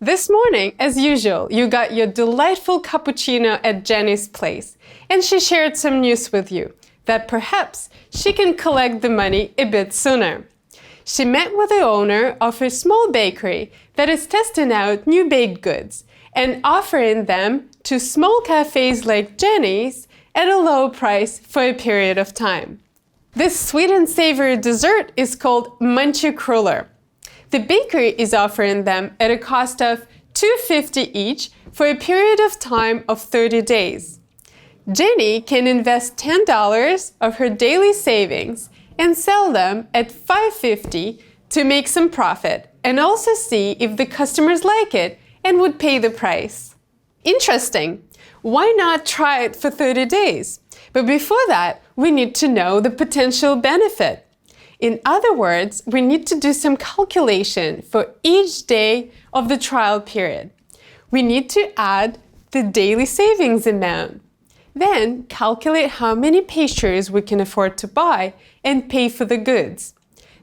This morning, as usual, you got your delightful cappuccino at Jenny's place, and she shared some news with you that perhaps she can collect the money a bit sooner. She met with the owner of a small bakery that is testing out new baked goods and offering them to small cafes like Jenny's at a low price for a period of time. This sweet and savory dessert is called Munchie Cruller. The bakery is offering them at a cost of $2.50 each for a period of time of 30 days. Jenny can invest $10 of her daily savings and sell them at $5.50 to make some profit and also see if the customers like it and would pay the price. Interesting! Why not try it for 30 days? But before that, we need to know the potential benefit. In other words, we need to do some calculation for each day of the trial period. We need to add the daily savings amount. Then calculate how many pastries we can afford to buy and pay for the goods.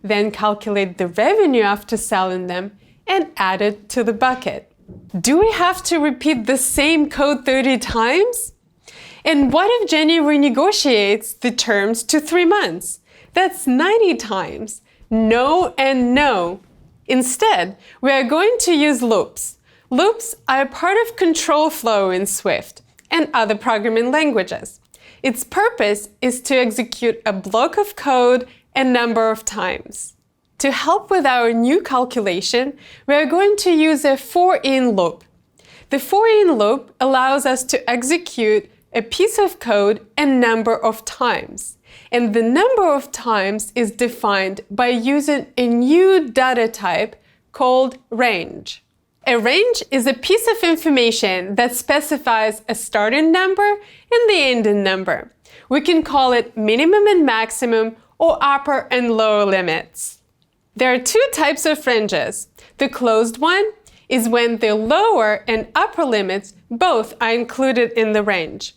Then calculate the revenue after selling them and add it to the bucket. Do we have to repeat the same code 30 times? And what if Jenny renegotiates the terms to 3 months? That's 90 times. No and no. Instead, we are going to use loops. Loops are a part of control flow in Swift and other programming languages. Its purpose is to execute a block of code a number of times. To help with our new calculation, we are going to use a for-in loop. The for-in loop allows us to execute a piece of code a number of times. And the number of times is defined by using a new data type called range. A range is a piece of information that specifies a starting number and the ending number. We can call it minimum and maximum or upper and lower limits. There are two types of ranges. The closed one is when the lower and upper limits both are included in the range.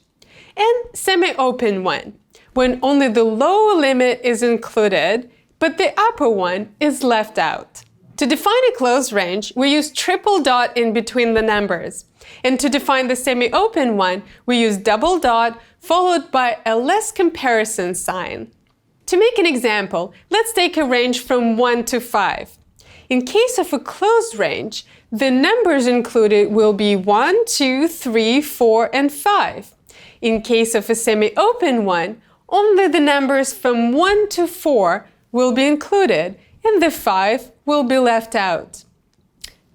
And semi-open one, when only the lower limit is included, but the upper one is left out. To define a closed range, we use triple dot in between the numbers. And to define the semi-open one, we use double dot followed by a less comparison sign. To make an example, let's take a range from 1 to 5. In case of a closed range, the numbers included will be 1, 2, 3, 4, and 5. In case of a semi-open one, only the numbers from 1 to 4 will be included, and the 5 will be left out.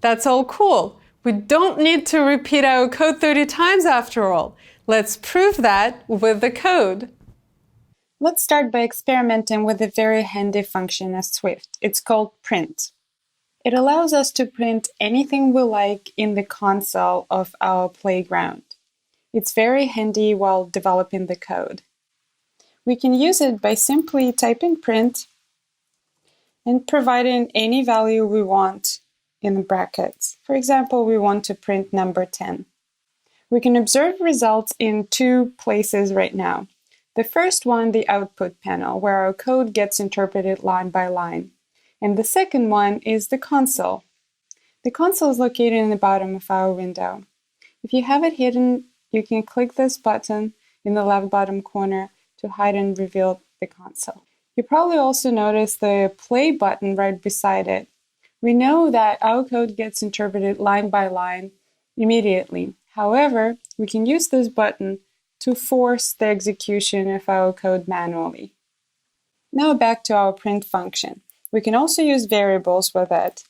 That's all cool. We don't need to repeat our code 30 times after all. Let's prove that with the code. Let's start by experimenting with a very handy function of Swift. It's called print. It allows us to print anything we like in the console of our playground. It's very handy while developing the code. We can use it by simply typing print and providing any value we want in the brackets. For example, we want to print number 10. We can observe results in two places right now. The first one, the output panel, where our code gets interpreted line by line. And the second one is the console. The console is located in the bottom of our window. If you have it hidden, you can click this button in the left bottom corner to hide and reveal the console. You probably also notice the play button right beside it. We know that our code gets interpreted line by line immediately. However, we can use this button to force the execution of our code manually. Now back to our print function. We can also use variables with it.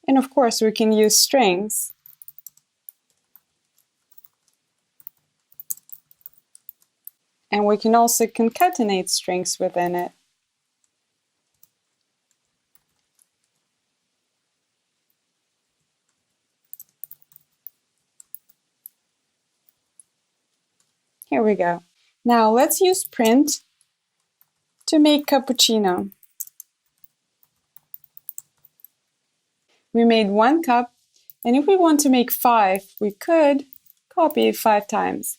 And of course, we can use strings. And we can also concatenate strings within it. Here we go. Now let's use print to make cappuccino. We made 1 cup, and if we want to make 5, we could copy it 5 times.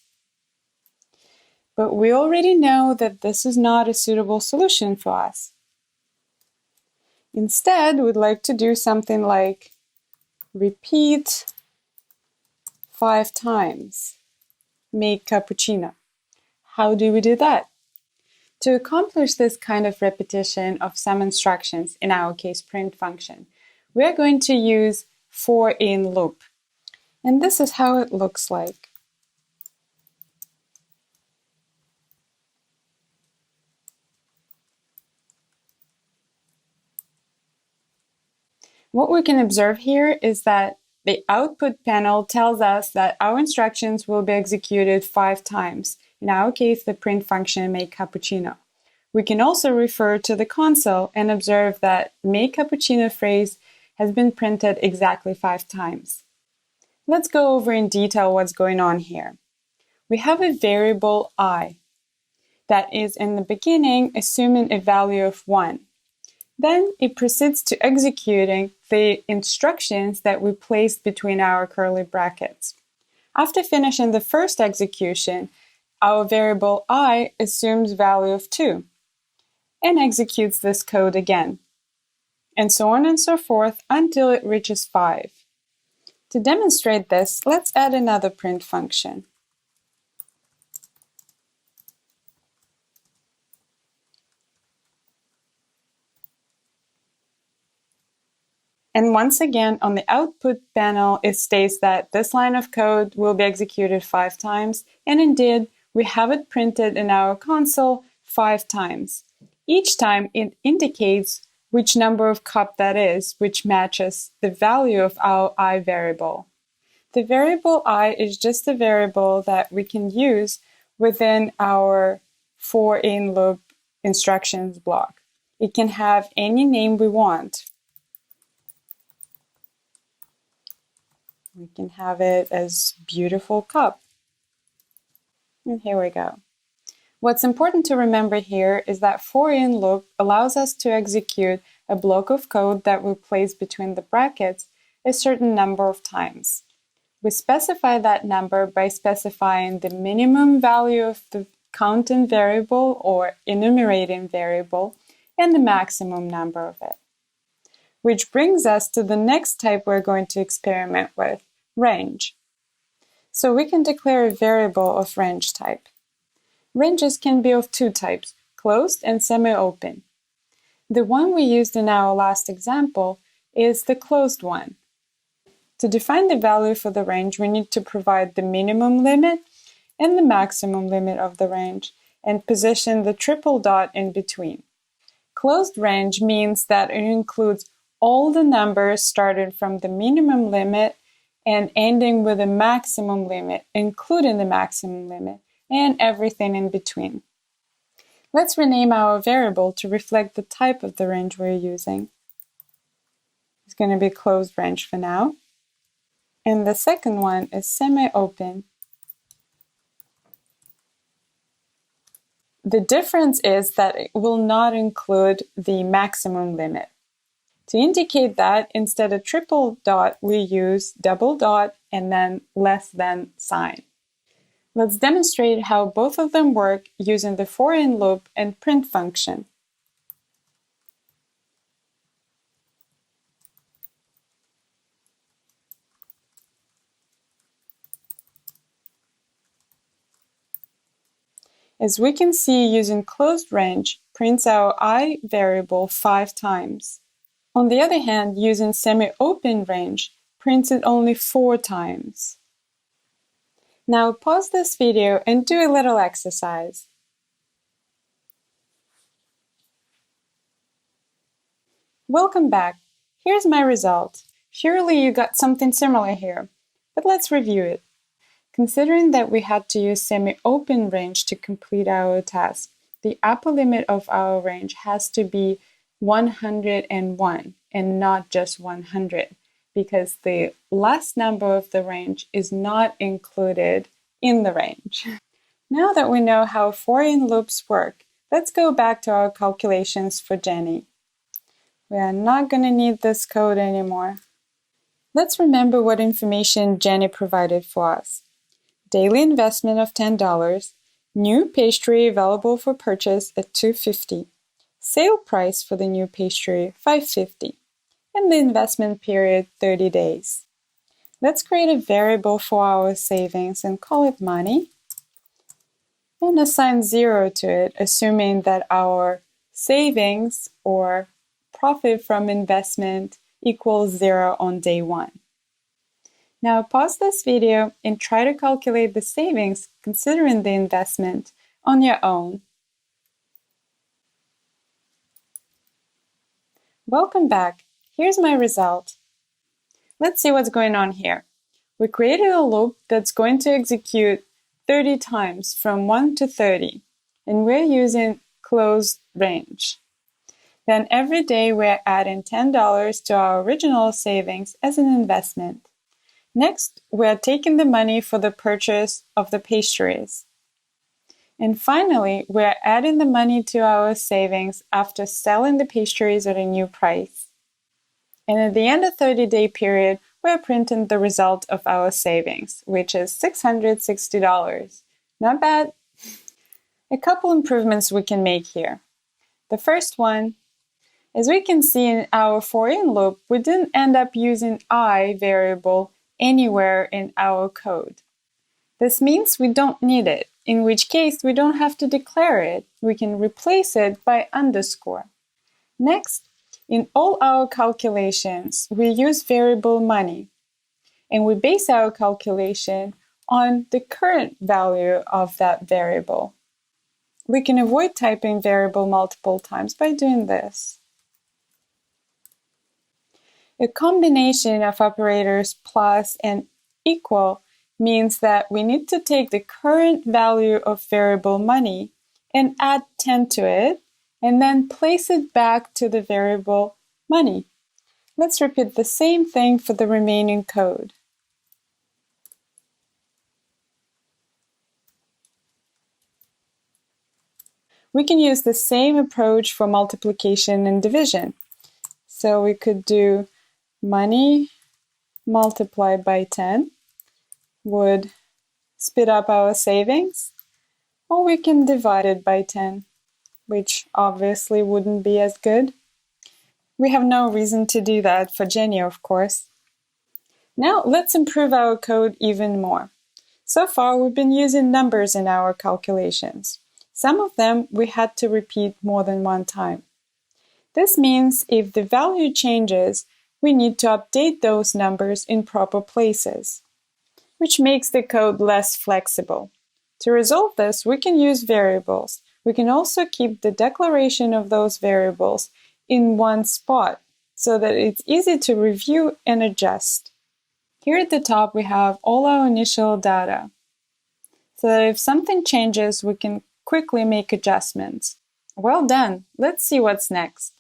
But we already know that this is not a suitable solution for us. Instead, we'd like to do something like repeat 5 times, make cappuccino. How do we do that? To accomplish this kind of repetition of some instructions, in our case print function, we are going to use for in loop. And this is how it looks like. What we can observe here is that the output panel tells us that our instructions will be executed 5 times. In our case, the print function make cappuccino. We can also refer to the console and observe that make cappuccino phrase has been printed exactly 5 times. Let's go over in detail what's going on here. We have a variable I that is in the beginning assuming a value of 1. Then it proceeds to executing the instructions that we placed between our curly brackets. After finishing the first execution, our variable I assumes value of 2 and executes this code again, and so on and so forth until it reaches 5. To demonstrate this, let's add another print function. And once again, on the output panel, it states that this line of code will be executed 5 times, and indeed, we have it printed in our console 5 times. Each time, it indicates which number of cup that is, which matches the value of our I variable. The variable I is just a variable that we can use within our for in loop instructions block. It can have any name we want. We can have it as beautiful cup. And here we go. What's important to remember here is that for in loop allows us to execute a block of code that we place between the brackets a certain number of times. We specify that number by specifying the minimum value of the counting variable or enumerating variable and the maximum number of it. Which brings us to the next type we're going to experiment with, range. So we can declare a variable of range type. Ranges can be of 2 types, closed and semi-open. The one we used in our last example is the closed one. To define the value for the range, we need to provide the minimum limit and the maximum limit of the range and position the triple dot in between. Closed range means that it includes all the numbers starting from the minimum limit and ending with a maximum limit, including the maximum limit, and everything in between. Let's rename our variable to reflect the type of the range we're using. It's going to be closed range for now. And the second one is semi-open. The difference is that it will not include the maximum limit. To indicate that, instead of triple dot, we use double dot and then less than sign. Let's demonstrate how both of them work using the for in loop and print function. As we can see, using closed range prints our I variable 5 times. On the other hand, using semi-open range prints it only 4 times. Now pause this video and do a little exercise. Welcome back. Here's my result. Surely you got something similar here, but let's review it. Considering that we had to use semi-open range to complete our task, the upper limit of our range has to be 101 and not just 100, because the last number of the range is not included in the range. Now that we know how for in loops work, let's go back to our calculations for Jenny. We are not going to need this code anymore. Let's remember what information Jenny provided for us. daily investment of $10, new pastry available for purchase at $2.50, sale price for the new pastry $5.50, and the investment period 30 days. Let's create a variable for our savings and call it money, and assign 0 to it, assuming that our savings or profit from investment equals 0 on day 1. Now pause this video and try to calculate the savings considering the investment on your own. Welcome back. Here's my result. Let's see what's going on here. We created a loop that's going to execute 30 times from 1 to 30, and we're using closed range. Then every day we're adding $10 to our original savings as an investment. Next, we're taking the money for the purchase of the pastries. And finally, we're adding the money to our savings after selling the pastries at a new price. And at the end of the 30-day period, we're printing the result of our savings, which is $660. Not bad. A couple improvements we can make here. The first one, as we can see in our for in loop, we didn't end up using I variable anywhere in our code. This means we don't need it, in which case we don't have to declare it. We can replace it by underscore. Next, in all our calculations, we use variable money, and we base our calculation on the current value of that variable. We can avoid typing variable multiple times by doing this. A combination of operators plus and equal means that we need to take the current value of variable money and add 10 to it, and then place it back to the variable money. Let's repeat the same thing for the remaining code. We can use the same approach for multiplication and division. So we could do money multiplied by 10 would speed up our savings, or we can divide it by 10, which obviously wouldn't be as good. We have no reason to do that for Jenny, of course. Now let's improve our code even more. So far, we've been using numbers in our calculations. Some of them we had to repeat more than one time. This means if the value changes, we need to update those numbers in proper places, which makes the code less flexible. To resolve this, we can use variables. We can also keep the declaration of those variables in one spot so that it's easy to review and adjust. Here at the top, we have all our initial data, so that if something changes, we can quickly make adjustments. Well done! Let's see what's next.